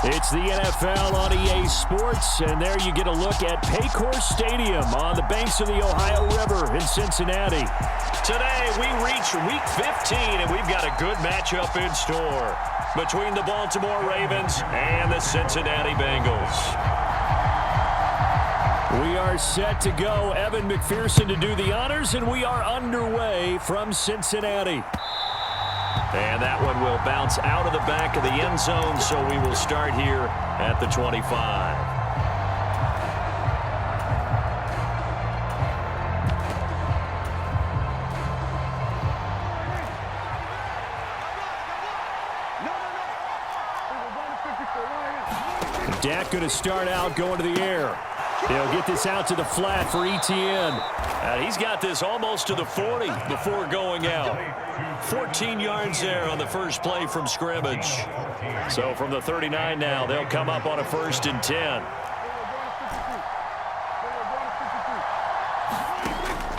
It's the NFL on EA Sports, and there you get a look at Paycor Stadium on the banks of the Ohio River in Cincinnati. Today, we reach Week 15, and we've got a good matchup in store between the Baltimore Ravens and the Cincinnati Bengals. We are set to go. Evan McPherson to do the honors, and we are underway from Cincinnati. And that one will bounce out of the back of the end zone, so we will start here at the 25. Dak going to start out going to the air. They'll get this out to the flat for Etienne. And he's got this almost to the 40 before going out. 14 yards there on the first play from scrimmage. So from the 39 now, they'll come up on a 1st and 10.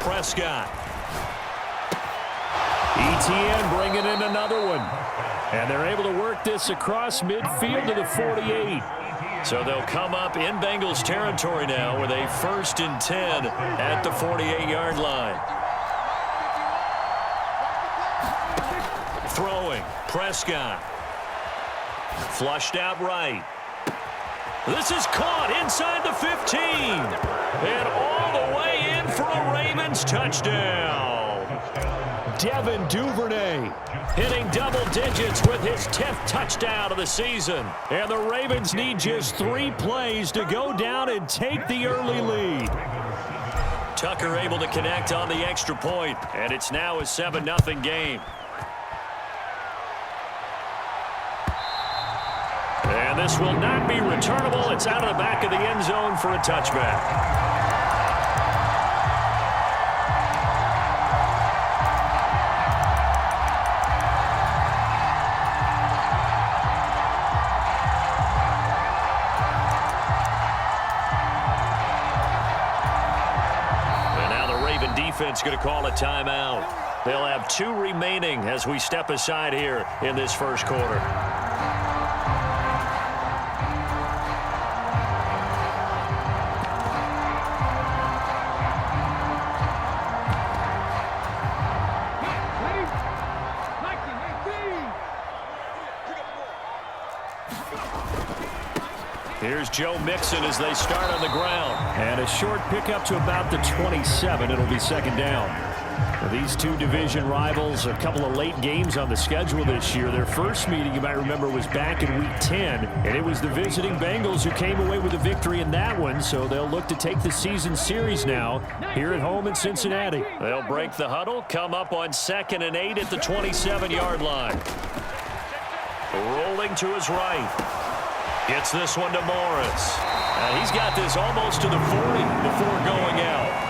Prescott. Etienne bringing in another one. And they're able to work this across midfield to the 48. So they'll come up in Bengals territory now with a 1st and 10 at the 48-yard line. Throwing, Prescott. Flushed out right. This is caught inside the 15. And all the way in for a Ravens touchdown. Devin Duvernay hitting double digits with his 10th touchdown of the season. And the Ravens need just 3 plays to go down and take the early lead. Tucker able to connect on the extra point, and it's now a 7-0 game. And this will not be returnable. It's out of the back of the end zone for a touchback. Defense going to call a timeout. They'll have 2 remaining as we step aside here in this first quarter. Here's Joe Mixon as they start on the ground. And a short pickup to about the 27. It'll be 2nd down. Now, these 2 division rivals, a couple of late games on the schedule this year. Their first meeting, you might remember, was back in Week 10. And it was the visiting Bengals who came away with a victory in that one. So they'll look to take the season series now here at home in Cincinnati. They'll break the huddle, come up on 2nd and 8 at the 27-yard line. Rolling to his right. Gets this one to Morris. And he's got this almost to the 40 before going out.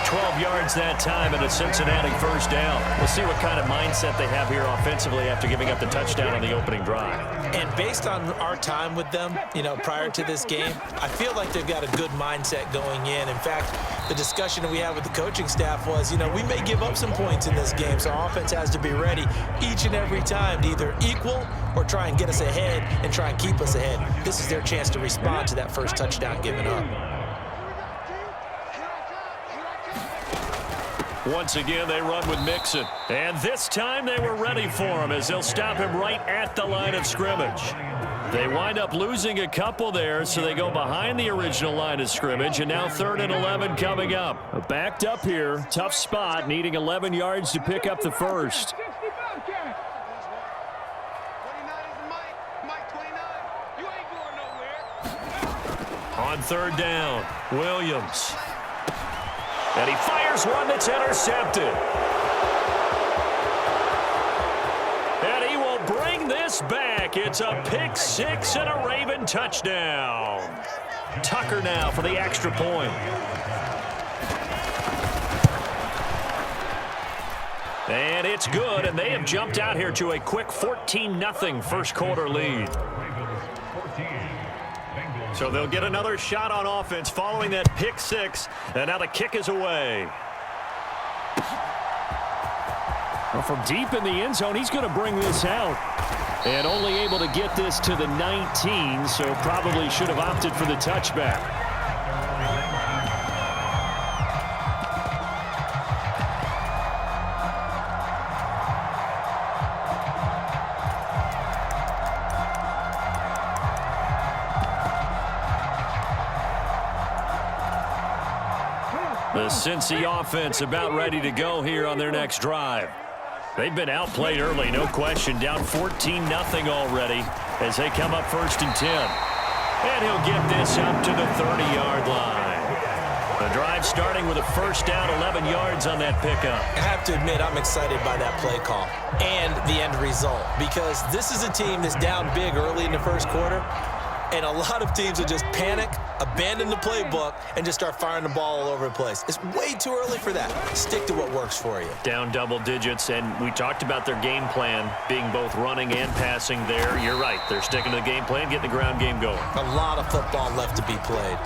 12 yards that time and a Cincinnati 1st down. We'll see what kind of mindset they have here offensively after giving up the touchdown on the opening drive. And based on our time with them, prior to this game, I feel like they've got a good mindset going in. In fact, the discussion that we had with the coaching staff was, we may give up some points in this game, so our offense has to be ready each and every time to either equal or try and get us ahead and try and keep us ahead. This is their chance to respond to that first touchdown given up. Once again, they run with Mixon. And this time they were ready for him as they'll stop him right at the line of scrimmage. They wind up losing a couple there, so they go behind the original line of scrimmage, and now 3rd and 11 coming up. Backed up here, tough spot, needing 11 yards to pick up the first. On 3rd down, Williams. And he fires one that's intercepted. And he will bring this back. It's a pick 6 and a Raven touchdown. Tucker now for the extra point. And it's good, and they have jumped out here to a quick 14-0 first quarter lead. So they'll get another shot on offense following that pick 6, and now the kick is away. Well, from deep in the end zone, he's going to bring this out. And only able to get this to the 19, so probably should have opted for the touchback. The Cincy offense about ready to go here on their next drive. They've been outplayed early, no question. Down 14-0 already as they come up 1st and 10. And he'll get this up to the 30-yard line. The drive starting with a first down, 11 yards on that pickup. I have to admit, I'm excited by that play call and the end result, because this is a team that's down big early in the first quarter, and a lot of teams will just panic, abandon the playbook, and just start firing the ball all over the place. It's way too early for that. Stick to what works for you. Down double digits, and we talked about their game plan being both running and passing there. You're right. They're sticking to the game plan, getting the ground game going. A lot of football left to be played.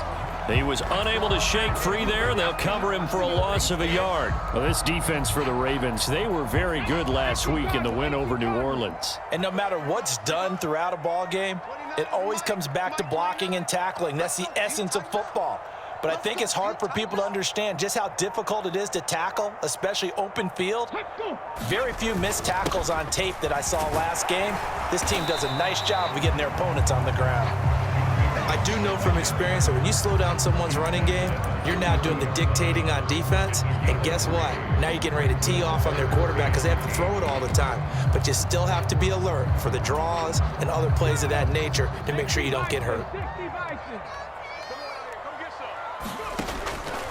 He was unable to shake free there, and they'll cover him for a loss of a yard. Well, this defense for the Ravens, they were very good last week in the win over New Orleans. And no matter what's done throughout a ball game, it always comes back to blocking and tackling. That's the essence of football. But I think it's hard for people to understand just how difficult it is to tackle, especially open field. Very few missed tackles on tape that I saw last game. This team does a nice job of getting their opponents on the ground. I do know from experience that when you slow down someone's running game, you're now doing the dictating on defense. And guess what? Now you're getting ready to tee off on their quarterback because they have to throw it all the time. But you still have to be alert for the draws and other plays of that nature to make sure you don't get hurt.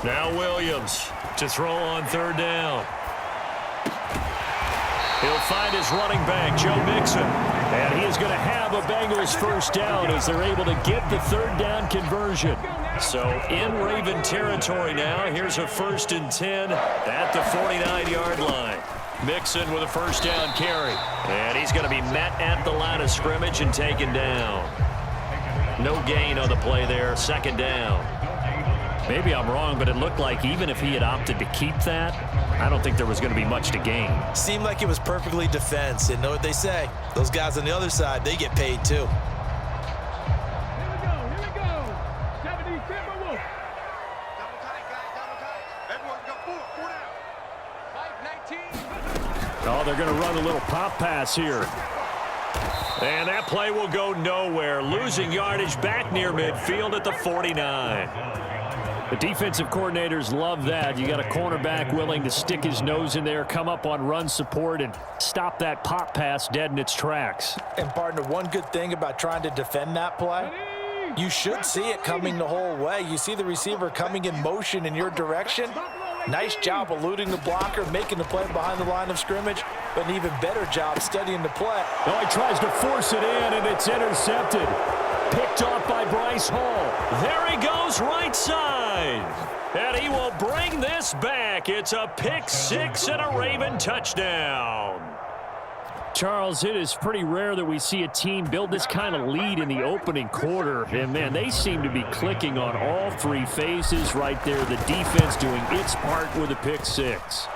Now Williams to throw on 3rd down. He'll find his running back, Joe Mixon. And he is going to have a Bengals first down as they're able to get the 3rd down conversion. So in Raven territory now. Here's a 1st and 10 at the 49-yard line. Mixon with a first down carry. And he's going to be met at the line of scrimmage and taken down. No gain on the play there. 2nd down. Maybe I'm wrong, but it looked like even if he had opted to keep that, I don't think there was going to be much to gain. Seemed like it was perfectly defense. And know what they say? Those guys on the other side, they get paid too. Oh, they're going to run a little pop pass here. And that play will go nowhere. Losing yardage back near midfield at the 49. The defensive coordinators love that. You got a cornerback willing to stick his nose in there, come up on run support, and stop that pop pass dead in its tracks. And, partner, one good thing about trying to defend that play, you should see it coming the whole way. You see the receiver coming in motion in your direction. Nice job eluding the blocker, making the play behind the line of scrimmage, but an even better job studying the play. Oh, he tries to force it in, and it's intercepted. Picked off by Bryce Hall. There he goes right side. And he will bring this back. It's a pick 6 and a Raven touchdown. Charles, it is pretty rare that we see a team build this kind of lead in the opening quarter. And, man, they seem to be clicking on all 3 phases right there. The defense doing its part with a pick 6.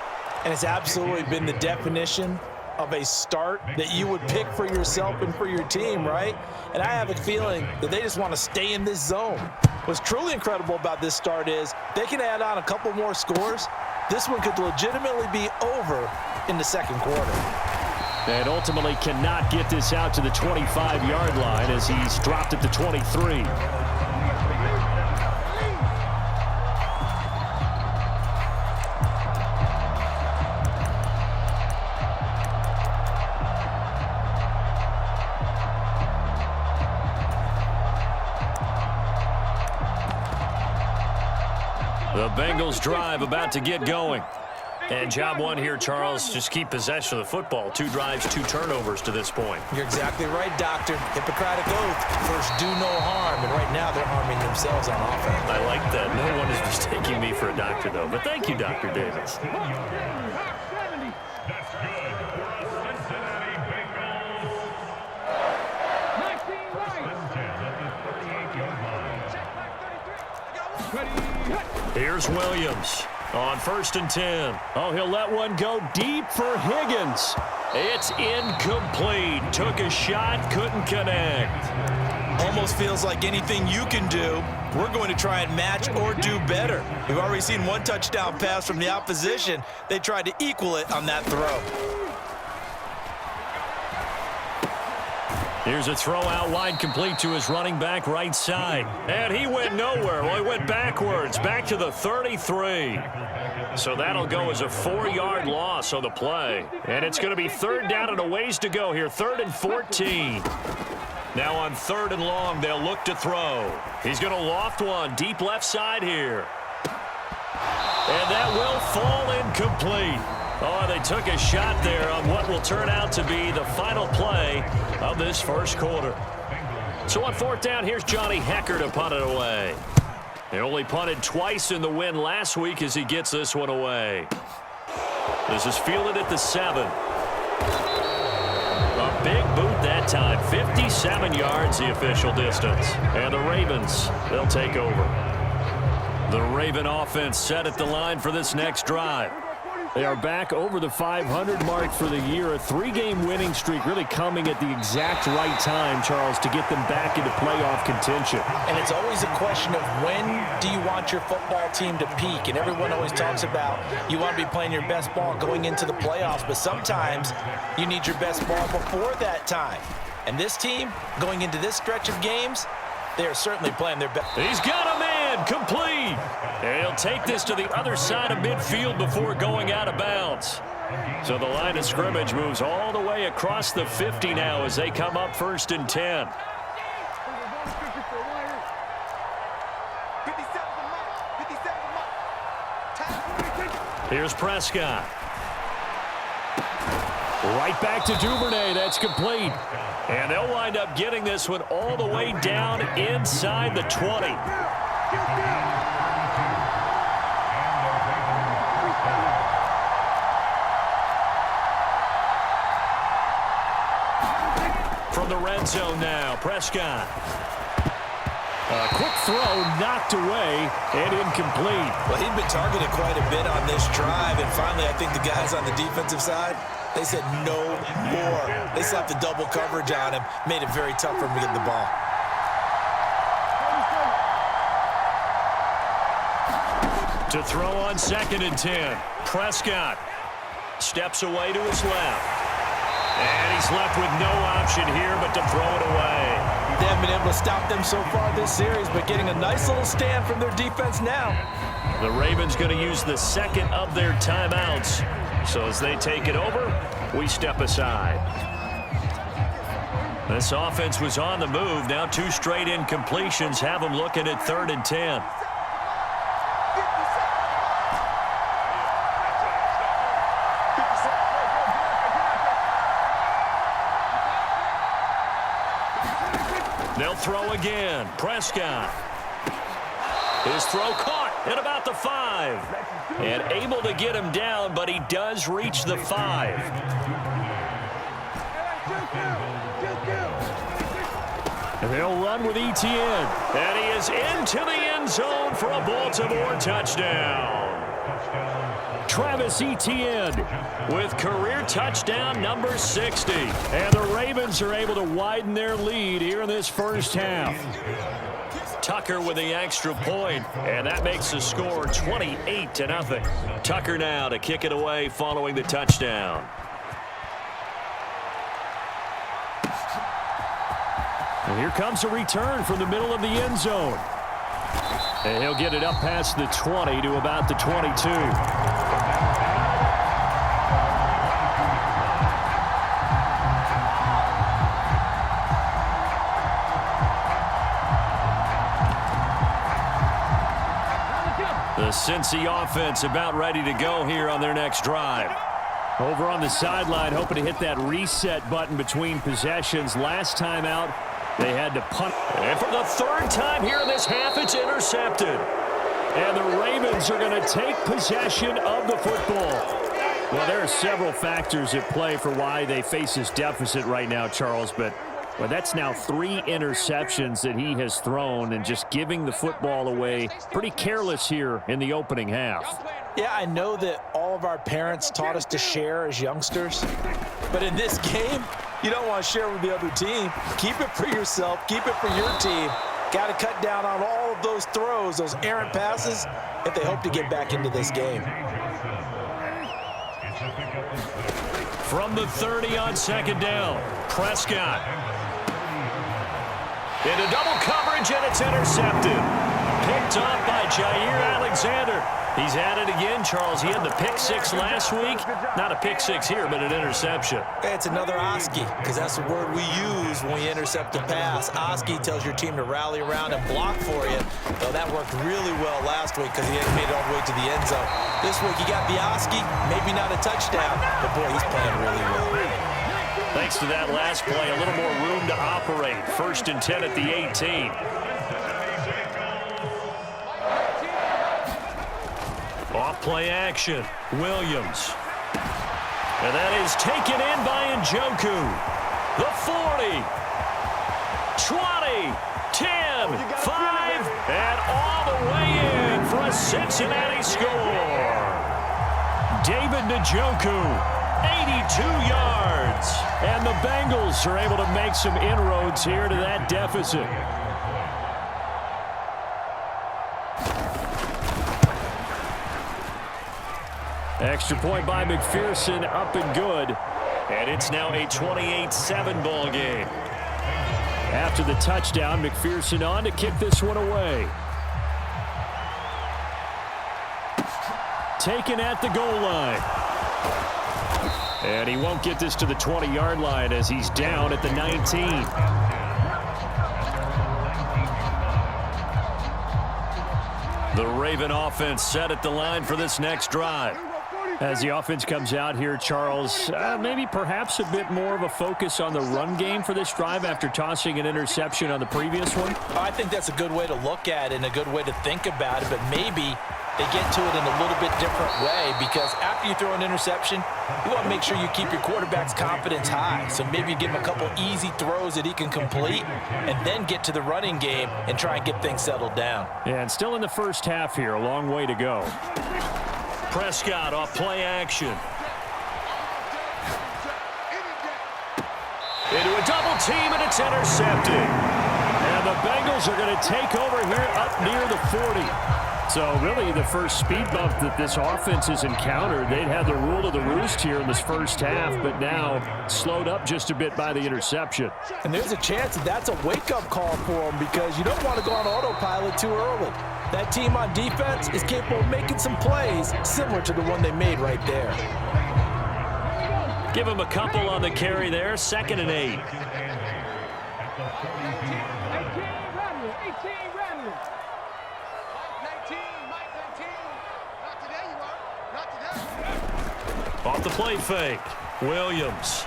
And it's absolutely been the definition of a start that you would pick for yourself and for your team, right? And I have a feeling that they just want to stay in this zone. What's truly incredible about this start is they can add on a couple more scores. This one could legitimately be over in the 2nd quarter. And ultimately cannot get this out to the 25-yard line as he's dropped at the 23. The Bengals drive about to get going. And job one here, Charles, just keep possession of the football. 2 drives, 2 turnovers to this point. You're exactly right, Doctor. Hippocratic oath. First, do no harm. And right now, they're harming themselves on offense. I like that. No one is mistaking me for a doctor, though. But thank you, Dr. Davis. Here's Williams on 1st and 10. Oh, he'll let one go deep for Higgins. It's incomplete. Took a shot, couldn't connect. Almost feels like anything you can do, we're going to try and match or do better. We've already seen one touchdown pass from the opposition. They tried to equal it on that throw. Here's a throw out wide, complete to his running back right side. And he went nowhere. Well, he went backwards, back to the 33. So that'll go as a 4-yard loss on the play. And it's going to be third down and a ways to go here, 3rd and 14. Now on 3rd and long, they'll look to throw. He's going to loft one deep left side here. And that will fall incomplete. Oh, they took a shot there on what will turn out to be the final play of this first quarter. So on 4th down, here's Johnny Hecker to punt it away. They only punted twice in the win last week as he gets this one away. This is fielded at the 7. A big boot that time. 57 yards the official distance. And the Ravens, they'll take over. The Raven offense set at the line for this next drive. They are back over the 500 mark for the year. A 3-game winning streak really coming at the exact right time, Charles, to get them back into playoff contention. And it's always a question of when do you want your football team to peak? And everyone always talks about you want to be playing your best ball going into the playoffs, but sometimes you need your best ball before that time. And this team, going into this stretch of games, they are certainly playing their best. He's got a man, complete. And he'll take this to the other side of midfield before going out of bounds. So the line of scrimmage moves all the way across the 50 now as they come up 1st and 10. Here's Prescott. Right back to Duvernay. That's complete. And they'll wind up getting this one all the way down inside the 20. From the red zone now, Prescott. A quick throw knocked away and incomplete. Well, he'd been targeted quite a bit on this drive, and finally I think the guys on the defensive side, they said no more. They slapped the double coverage on him, made it very tough for him to get the ball. To throw on 2nd and 10, Prescott steps away to his left. And he's left with no option here but to throw it away. They haven't been able to stop them so far this series, but getting a nice little stand from their defense now. The Ravens going to use the second of their timeouts. So as they take it over, we step aside. This offense was on the move. Now 2 straight incompletions have them looking at 3rd and 10. They'll throw again. Prescott. His throw caught at about the 5. And able to get him down, but he does reach the 5. And they'll run with Etienne. And he is into the end zone for a Baltimore touchdown. Travis Etienne with career touchdown number 60. And the Ravens are able to widen their lead here in this first half. Tucker with the extra point, and that makes the score 28-0. Tucker now to kick it away following the touchdown. And here comes a return from the middle of the end zone. And he'll get it up past the 20 to about the 22. The Cincy offense about ready to go here on their next drive. Over on the sideline, hoping to hit that reset button between possessions. Last time out, they had to punt. And for the 3rd time here in this half, it's intercepted. And the Ravens are going to take possession of the football. Well, there are several factors at play for why they face this deficit right now, Charles, but well, that's now 3 interceptions that he has thrown and just giving the football away. Pretty careless here in the opening half. Yeah, I know that all of our parents taught us to share as youngsters, But in this game, you don't want to share with the other team. Keep it for yourself. Keep it for your team. Got to cut down on all of those throws, those errant passes, if they hope to get back into this game. From the 30 on second down, Prescott. Into double coverage, and it's intercepted. Picked off by Jair Alexander. He's had it again, Charles. He had the pick six last week. Not a pick six here, but an interception. It's another Oski, because that's the word we use when we intercept a pass. Oski tells your team to rally around and block for you. Though that worked really well last week because he hadn't made it all the way to the end zone. This week he got the Oski, maybe not a touchdown, but boy, he's playing really well. Thanks to that last play, a little more room to operate. 1st and 10 at the 18. Off play action, Williams. And that is taken in by Njoku. The 40, 20, 10, 5, and all the way in for a Cincinnati score. David Njoku, 82 yards. And the Bengals are able to make some inroads here to that deficit. Extra point by McPherson, up and good. And it's now a 28-7 ball game. After the touchdown, McPherson on to kick this one away. Taken at the goal line. And he won't get this to the 20-yard line as he's down at the 19. The Raven offense set at the line for this next drive. As the offense comes out here, Charles, maybe perhaps a bit more of a focus on the run game for this drive after tossing an interception on the previous one? I think that's a good way to look at it and a good way to think about it, but maybe they get to it in a little bit different way because after you throw an interception, you want to make sure you keep your quarterback's confidence high. So maybe you give him a couple easy throws that he can complete and then get to the running game and try and get things settled down. Yeah, and still in the first half here, a long way to go. Prescott off play action. Into a double team, and it's intercepted. And the Bengals are going to take over here up near the 40. So really the first speed bump that this offense has encountered. They'd had the rule of the roost here in this first half, but now slowed up just a bit by the interception. And there's a chance that that's a wake-up call for them because you don't want to go on autopilot too early. That team on defense is capable of making some plays similar to the one they made right there. Give him a couple on the carry there. 2nd and 8. Off the play fake, Williams.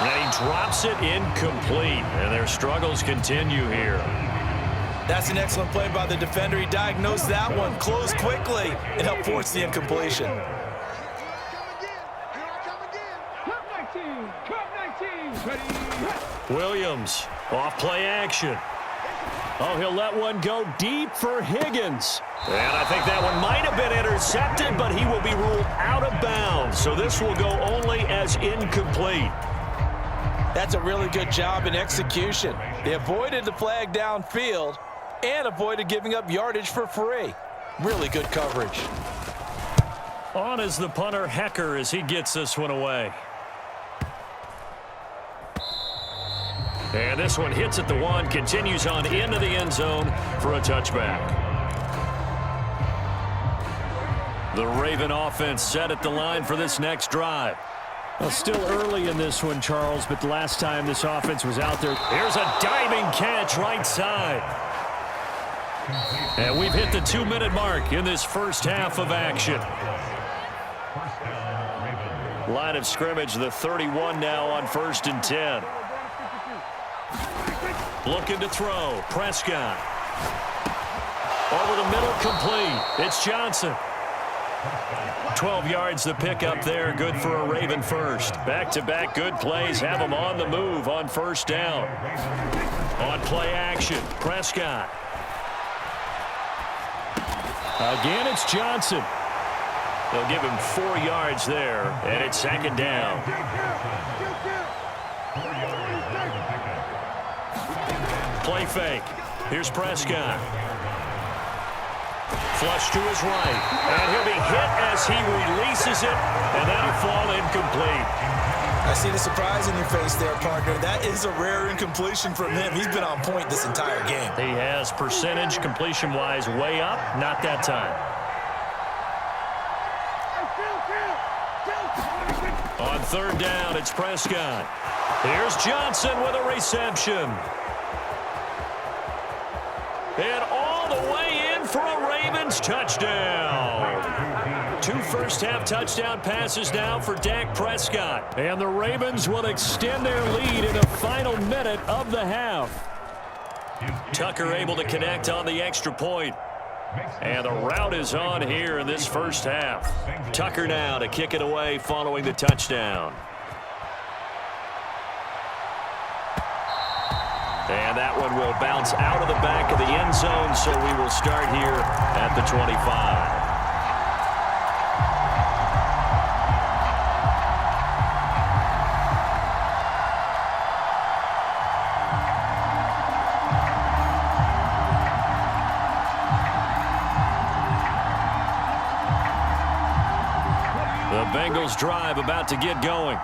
And he drops it incomplete, and their struggles continue here. That's an excellent play by the defender. He diagnosed that one, closed quickly, and helped force the incompletion. Williams, off play action. Oh, he'll let one go deep for Higgins. And I think that one might have been intercepted, but he will be ruled out of bounds. So this will go only as incomplete. That's a really good job in execution. They avoided the flag downfield and avoided giving up yardage for free. Really good coverage. On is the punter, Hecker, as he gets this one away. And this one hits at the 1, continues on into the end zone for a touchback. The Raven offense set at the line for this next drive. Well, still early in this one, Charles, but the last time this offense was out there. Here's a diving catch right side. And we've hit the 2-minute mark in this first half of action. Line of scrimmage, the 31 now on 1st and 10. Looking to throw, Prescott. Over the middle, complete. It's Johnson. 12 yards the pickup there, good for a Raven first. Back-to-back good plays have them on the move on 1st down. On play action, Prescott. Again, it's Johnson. They'll give him 4 yards there, and it's second down. Play fake. Here's Prescott. Flush to his right. And he'll be hit as he releases it, and that'll fall incomplete. I see the surprise in your face there, partner. That is a rare incompletion from him. He's been on point this entire game. He has percentage completion-wise way up. Not that time. On third down, it's Prescott. Here's Johnson with a reception. And all the way in for a Ravens touchdown. 2 first-half touchdown passes now for Dak Prescott. And the Ravens will extend their lead in the final minute of the half. Tucker able to connect on the extra point. And the route is on here in this first half. Tucker now to kick it away following the touchdown. And that one will bounce out of the back of the end zone, so we will start here at the 25. The Bengals drive about to get going.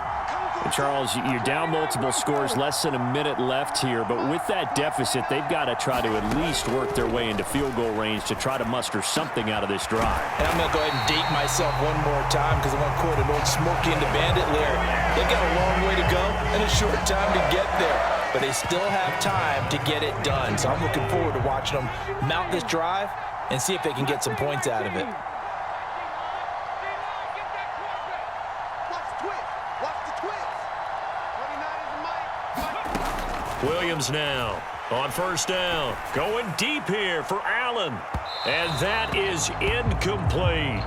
Charles, you're down multiple scores, less than a minute left here, but with that deficit, they've got to try to at least work their way into field goal range to try to muster something out of this drive. And I'm going to go ahead and date myself one more time because I want to quote an old Smokey and the Bandit lyric. They've got a long way to go and a short time to get there, but they still have time to get it done. So I'm looking forward to watching them mount this drive and see if they can get some points out of it. Williams now on first down. Going deep here for Allen. And that is incomplete.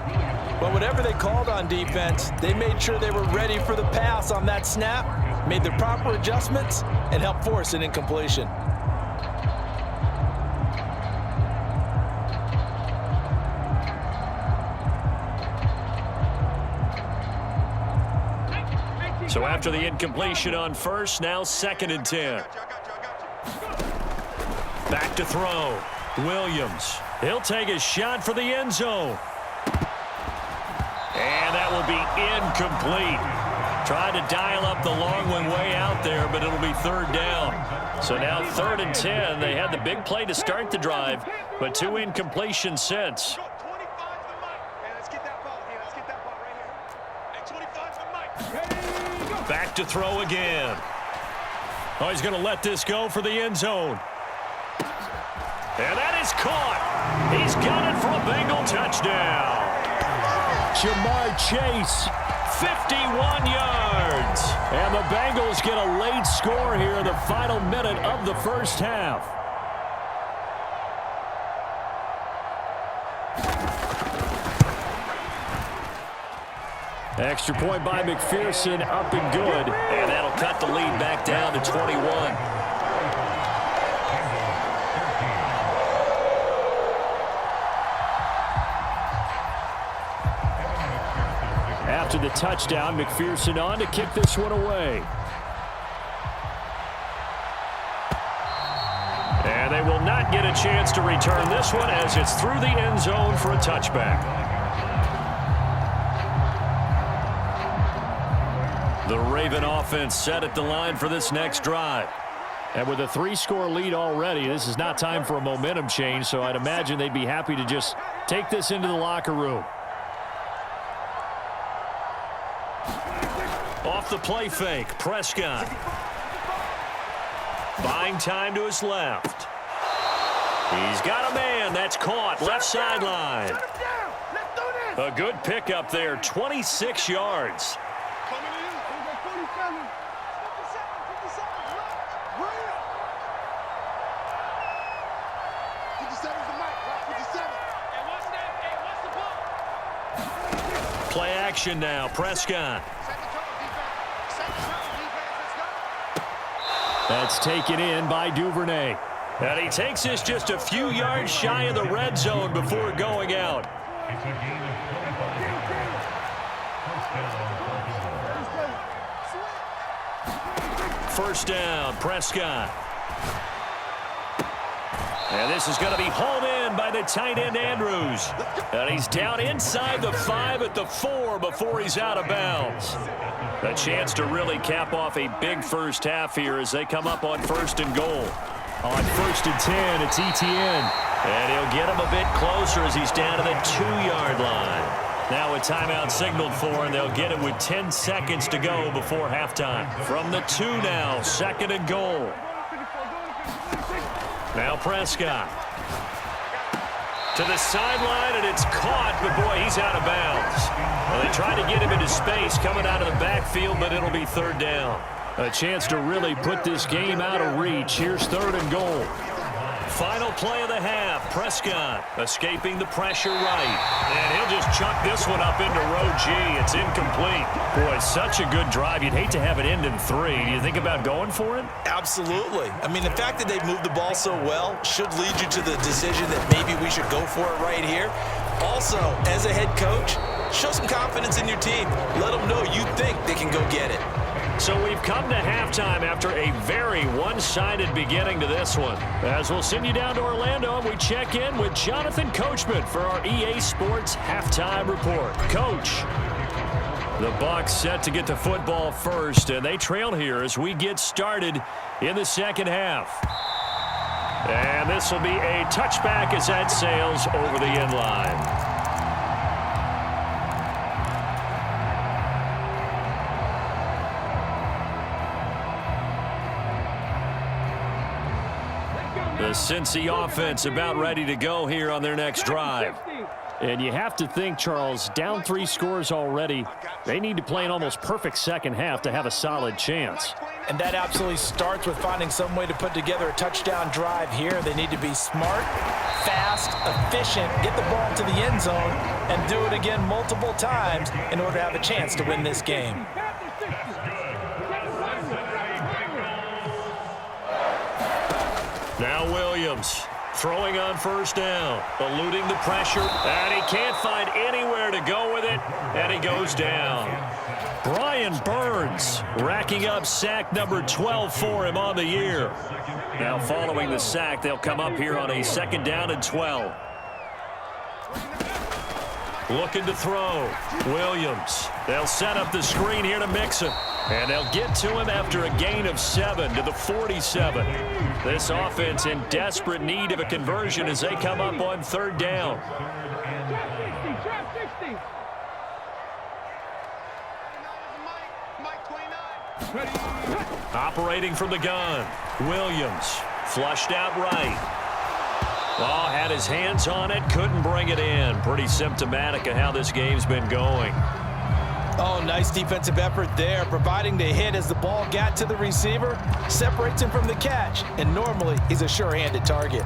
Well, whatever they called on defense, they made sure they were ready for the pass on that snap, made the proper adjustments, and helped force an incompletion. So after the incompletion on first, now 2nd and 10. Back to throw. Williams. He'll take a shot for the end zone. And that will be incomplete. Tried to dial up the long one way out there, but it'll be 3rd down. So now 3rd and 10. They had the big play to start the drive, but 2 incompletions since. Back to throw again. Oh, he's going to let this go for the end zone. And that is caught. He's got it for a Bengal touchdown. Jamar Chase, 51 yards. and the Bengals get a late score here in the final minute of the first half. Extra point by McPherson, up and good. And that'll cut the lead back down to 21. After the touchdown, McPherson on to kick this one away. And they will not get a chance to return this one as it's through the end zone for a touchback. The Raven offense set at the line for this next drive. And with a 3-score lead already, this is not time for a momentum change, so I'd imagine they'd be happy to just take this into the locker room. Off the play fake, Prescott. Buying time to his left. He's got a man. That's caught. Left sideline. A good pickup there. 26 yards. Play action now. Prescott. That's taken in by Duvernay. And he takes this just a few yards shy of the red zone before going out. first down. Prescott. And this is going to be hauled in by the tight end, Andrews. And he's down inside the 5 at the 4 before he's out of bounds. A chance to really cap off a big first half here as they come up on 1st and goal. On 1st and 10, it's ETN. And he'll get him a bit closer as he's down to the 2-yard line. Now a timeout signaled for, and they'll get it with 10 seconds to go before halftime. From the 2 now, 2nd and goal. Now Prescott. To the sideline, and it's caught, but boy, he's out of bounds. Well, they tried to get him into space coming out of the backfield, but it'll be 3rd down. A chance to really put this game out of reach. Here's 3rd and goal. Final play of the half. Prescott escaping the pressure right. And he'll just chuck this one up into row G. It's incomplete. Boy, such a good drive. You'd hate to have it end in 3. Do you think about going for it? Absolutely. I mean, the fact that they moved the ball so well should lead you to the decision that maybe we should go for it right here. Also, as a head coach, show some confidence in your team. Let them know you think they can go get it. So we've come to halftime after a very one-sided beginning to this one. As we'll send you down to Orlando, and we check in with Jonathan Coachman for our EA Sports Halftime Report. Coach. The Bucs set to get the football first, and they trail here as we get started in the 2nd half. And this will be a touchback as that sails over the end line. The Cincy offense about ready to go here on their next drive. And you have to think, Charles, down 3 scores already. They need to play an almost perfect second half to have a solid chance. And that absolutely starts with finding some way to put together a touchdown drive here. They need to be smart, fast, efficient, get the ball to the end zone, and do it again multiple times in order to have a chance to win this game. Now Williams throwing on 1st down, eluding the pressure, and he can't find anywhere to go with it, and he goes down. Brian Burns racking up sack number 12 for him on the year. Now following the sack, they'll come up here on a 2nd down and 12. Looking to throw. Williams. They'll set up the screen here to Mixon. And they'll get to him after a gain of 7 to the 47. This offense in desperate need of a conversion as they come up on 3rd down. Operating from the gun. Williams flushed out right. Oh, had his hands on it, couldn't bring it in. Pretty symptomatic of how this game's been going. Oh, nice defensive effort there, providing the hit as the ball got to the receiver, separates him from the catch, and normally he's a sure-handed target.